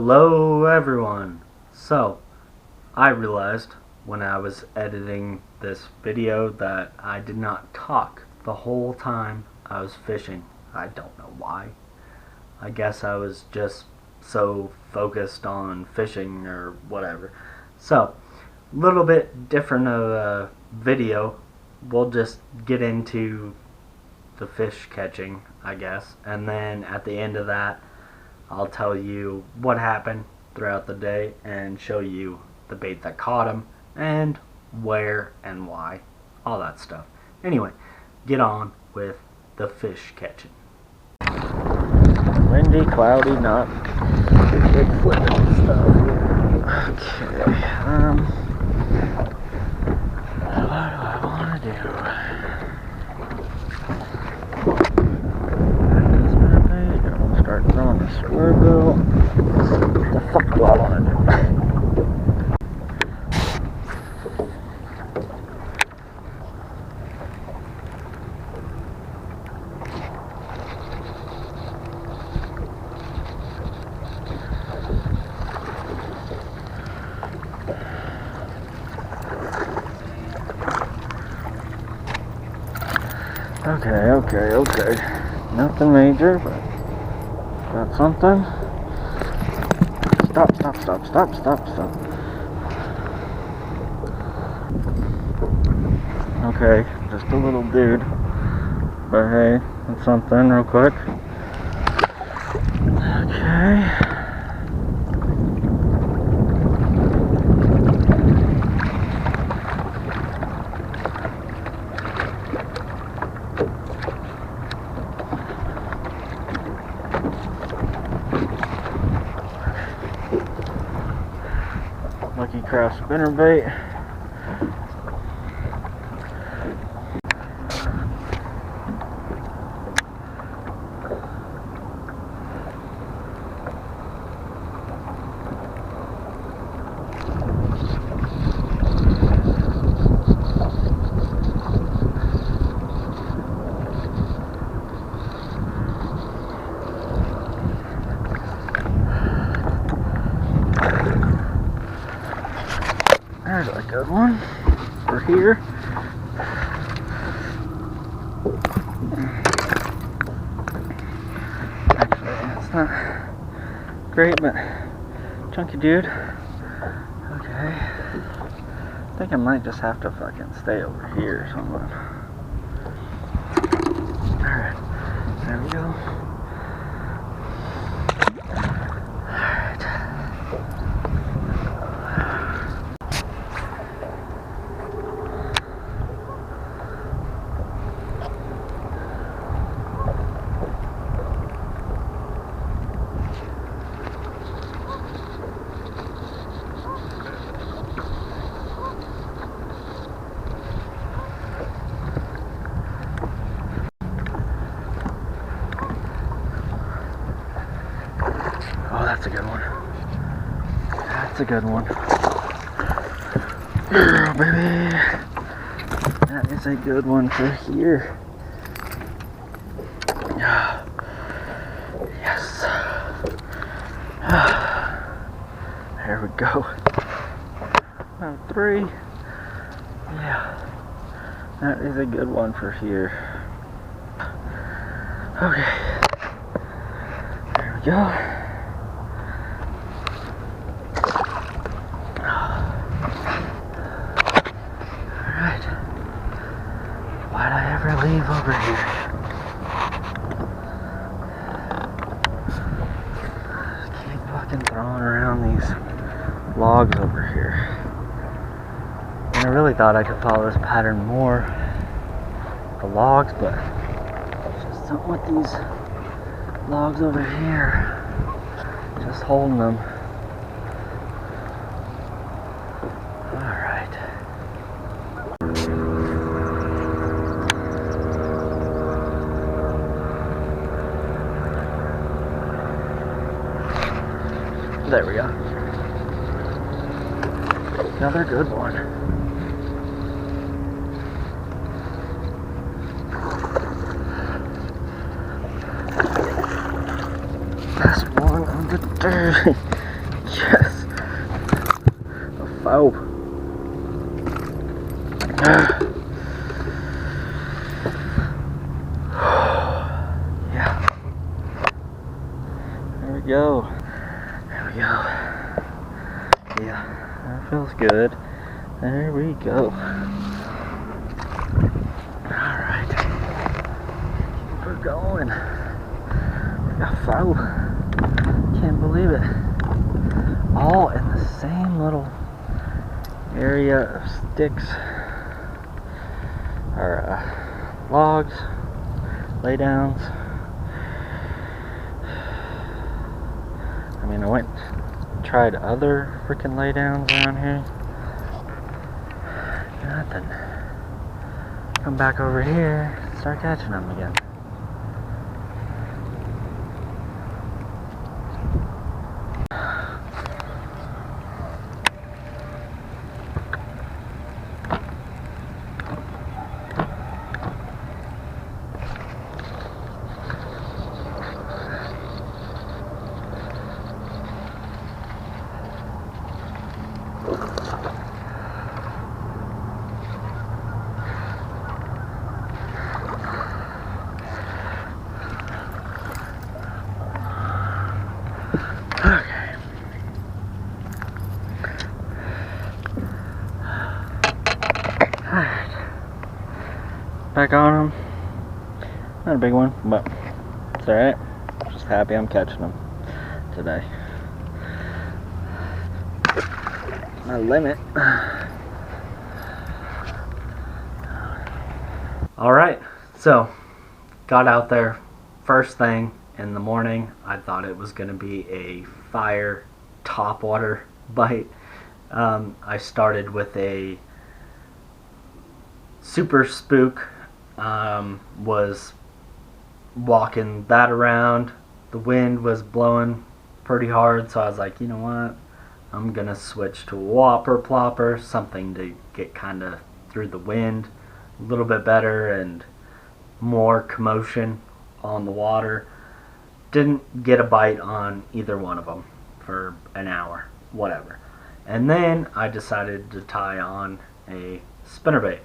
Hello everyone! So, I realized when I was editing this video that I did not talk the whole time I was fishing. I don't know why. I guess I was just so focused on fishing or whatever. So, a little bit different of a video. We'll just get into the fish catching, I guess, and then at the end of that I'll tell you what happened throughout the day and show you the bait that caught him and where and why, all that stuff. Anyway, get on with the fish catching. Windy, cloudy, not big flipping stuff. Okay, what do I want to do? Start throwing the square bill. What the fuck do I want to do? Okay. Nothing major, but got something. Stop. Okay, just a little dude. But hey, that's something real quick. Okay. Lucky Craft spinnerbait. There's a good one for here. Actually, it's not great, but chunky dude. Okay. I think I might just have to fucking stay over here or something. Alright, there we go. Oh, that's a good one. That's a good one. Girl, baby. That is a good one for here. Yes. There we go. About 3. Yeah. That is a good one for here. Okay. There we go. Why'd I ever leave over here? Just keep fucking throwing around these logs over here. And I really thought I could follow this pattern more. The logs, but it's just something with these logs over here. Just holding them. Alright. There we go. Another good one. Last one of the day. Yes. A foe. Yeah. There we go. There we go. Yeah, that feels good. There we go. Alright. Keep her going. We got foe. Can't believe it. All in the same little area of sticks or logs, laydowns. I mean, I went and tried other freaking laydowns around here. Nothing. Come back over here, start catching them again. Okay. Alright. Back on them. Not a big one, but it's alright. Just happy I'm catching them today. My limit. Alright, so got out there first thing in the morning. I thought it was going to be a fire topwater bite. I started with a super spook. Was walking that around. The wind was blowing pretty hard, so I was like, you know what? I'm going to switch to a whopper plopper, something to get kind of through the wind a little bit better and more commotion on the water. Didn't get a bite on either one of them for an hour, whatever. And then I decided to tie on a spinnerbait.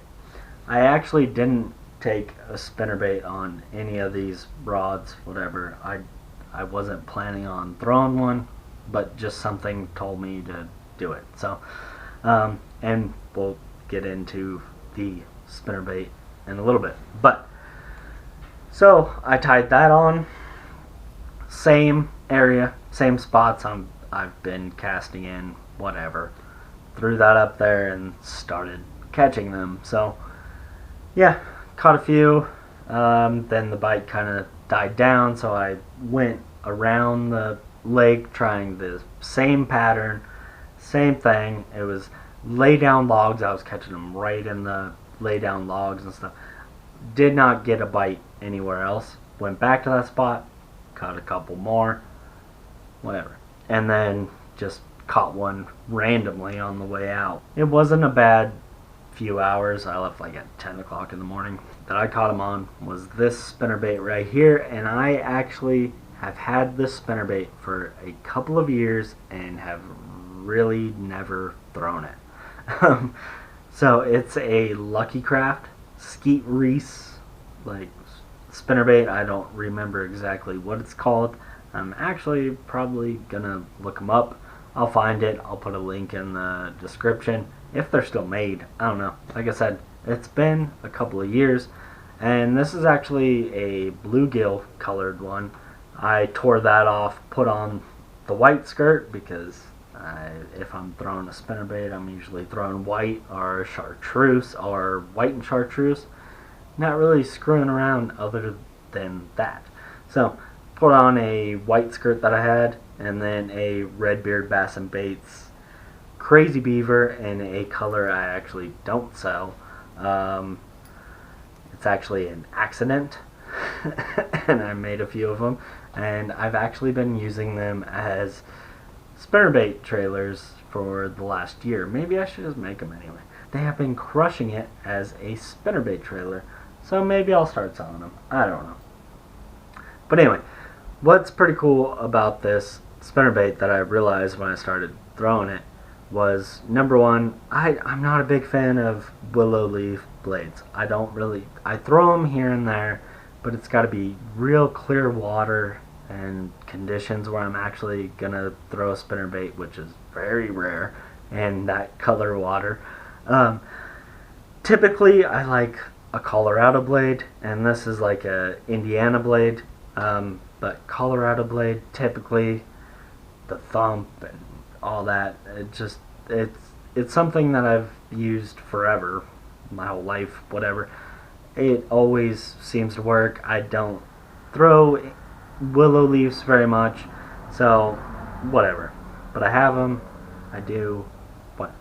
I actually didn't take a spinnerbait on any of these rods, whatever. I wasn't planning on throwing one, but just something told me to do it. So, and we'll get into the spinnerbait in a little bit. But, so I tied that on. Same area, same spots I've been casting in, whatever. Threw that up there and started catching them. So, yeah, caught a few. Then the bite kind of died down, so I went around the lake trying the same pattern, same thing. It was lay down logs. I was catching them right in the lay down logs and stuff. Did not get a bite anywhere else. Went back to that spot, caught a couple more, whatever. And then just caught one randomly on the way out. It wasn't a bad few hours. I left like at 10 o'clock in the morning. That I caught him on was this spinnerbait right here, and I actually have had this spinnerbait for a couple of years and have really never thrown it. So it's a Lucky Craft Skeet Reese like spinnerbait. I don't remember exactly what it's called. I'm actually probably gonna look them up. I'll find it. I'll put a link in the description if they're still made. I don't know. Like I said, it's been a couple of years, and this is actually a bluegill colored one. I tore that off, put on the white skirt because if I'm throwing a spinnerbait, I'm usually throwing white or chartreuse or white and chartreuse. Not really screwing around other than that. So put on a white skirt that I had, and then a Redbeard Bass and Baits Crazy Beaver in a color I actually don't sell. It's actually an accident, and I made a few of them, and I've actually been using them as spinnerbait trailers for the last year. Maybe I should just make them anyway. They have been crushing it as a spinnerbait trailer, so maybe I'll start selling them. I don't know. But anyway, what's pretty cool about this spinnerbait that I realized when I started throwing it was, number one, I'm not a big fan of willow leaf blades. I throw them here and there, but it's got to be real clear water and conditions where I'm actually gonna throw a spinnerbait, which is very rare, and that color water. Typically I like a Colorado blade, and this is like a Indiana blade, but Colorado blade, typically the thump and all that, it's something that I've used forever, my whole life, whatever. It always seems to work. I don't throw willow leaves very much, so whatever. But I have them. I do. What?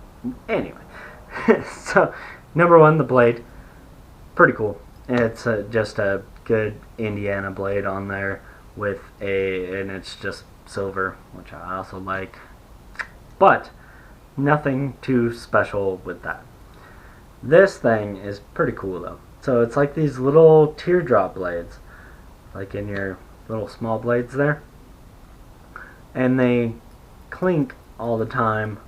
Anyway. So, number one, the blade. Pretty cool. It's just a good Indiana blade on there and it's just silver, which I also like. But nothing too special with that. This thing is pretty cool though. So it's like these little teardrop blades, like in your little small blades there, and they clink all the time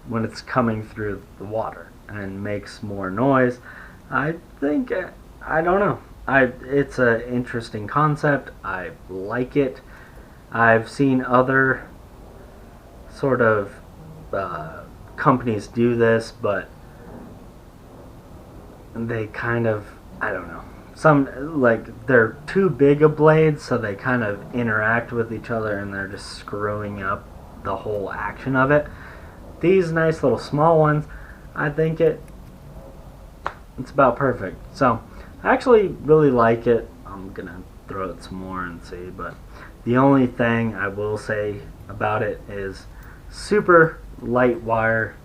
when it's coming through the water and makes more noise. I think, I don't know, it's an interesting concept. I like it. I've seen other sort of companies do this, but they kind of, I don't know, some, like, they're too big of blades, so they kind of interact with each other and they're just screwing up the whole action of it. These nice little small ones, I think it's about perfect. So I actually really like it. I'm gonna throw it some more and see, but the only thing I will say about it is super light wire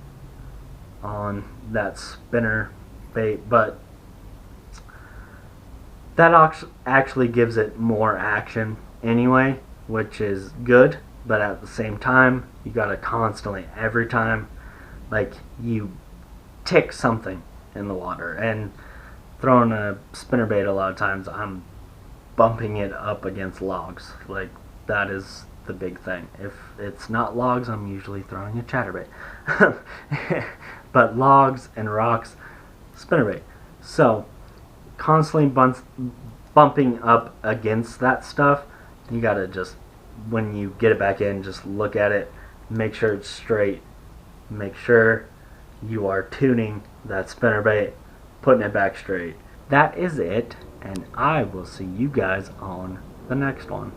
on that spinner bait, but that actually gives it more action anyway, which is good. But at the same time, you gotta constantly, every time, like, you tick something in the water. And throwing a spinnerbait, a lot of times I'm bumping it up against logs. Like, that is the big thing. If it's not logs, I'm usually throwing a chatterbait. But logs and rocks, spinnerbait. So constantly bumping up against that stuff, you gotta just, when you get it back in, just look at it, make sure it's straight, make sure you are tuning that spinnerbait, putting it back straight. That is it, and I will see you guys on the next one.